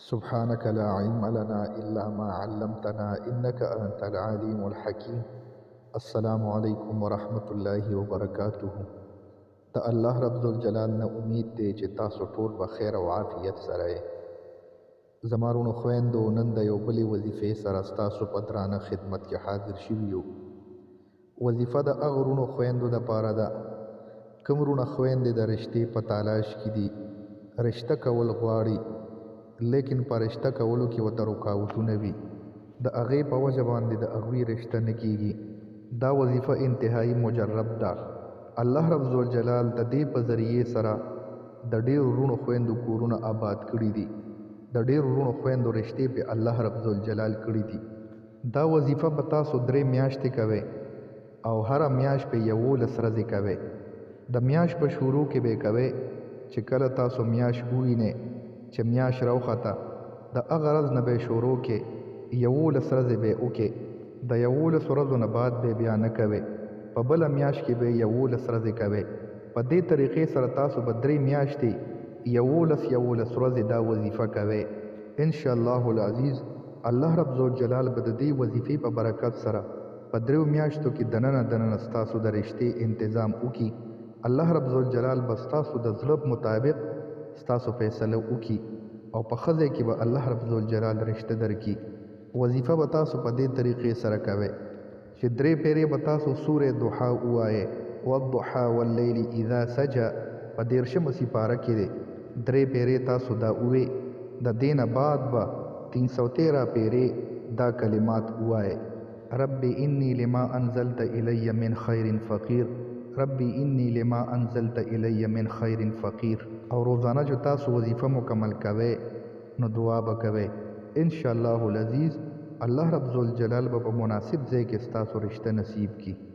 سبحانك لا علم لنا إلا ما علمتنا إنك أنت العليم الحكيم. السلام علیکم ورحمت الله وبرکاته. د الله رب ذوالجلال نه امید دی چې تاسو ټول به خیر او عافیت سره یې. زما رونو خویندو، نن د یو بلې وظیفې سره ستاسو په درانه خدمت کې حاضر شوي یو. وظیفه د هغو رونو خویندو دپاره ده کوم رونه خویندې د رشتې په تالاش کې دي، رشته کول غواړي لیکن په رشته کولو کې ورته رکاوټونه وي، د هغې په وجه باندې د هغوی رشته نه کیږي. دا وظیفه انتهایی مجرب ده. الله رب ذوالجلال د دې په ذریعې سره د ډېرو رونو خویندو کورونه آباد کړي دي، د ډېرو رونو خویندو رشتې په الله رب ذوالجلال کړي دي. دا وظیفه به تاسو 3 میاشتې کوئ او هره میاشت په 11 ورځې کوئ. د میاشت په شروع کې به کوئ چې کله تاسو میاشت ووینئ چې میاشت راوخته، د هغه ورځ نه به شروع کې 11 ورځې به وکړئ. د 11 ورځو نه بعد به بیا نه کوئ، په بله میاشت کې به 11 ورځې کوئ. په دې طریقې سره تاسو به 3 میاشتې 11 ورځې دا وظیفه کوئ. انشاءالله العزیز الله رب ذوالجلال به د دې وظیفې په برکت سره په 3 میاشتو کې دننه ستاسو د رشتې انتظام وکړي. الله رب ذوالجلال به ستاسو د زړه مطابق ستاسو فیصله وکړي او په ښځې کې به الله رب ذوالجلال رشته درکړي. وظیفه به تاسو په دې طریقې سره کوئ چې 3 پیرې به تاسو سورې ضحا ووایئ، والضحا واللیل اذا سجى. په 13مه سپاره کې دی 3 پیرې تاسو دا ووایئ. د دې نه بعد به 313 پیرې دا کلمات ووایئ: رب انی لما انزلت الی من خیر فقیر، رب انی لما انزلت الی من خیر فقیر. او روزانه جو تاسو وظیفه مکمل کوئ نو دعا به کوئ. انشاءالله العزیز الله رب ذوالجلال به په مناسب ځای کې ستاسو رشته نصیب کی.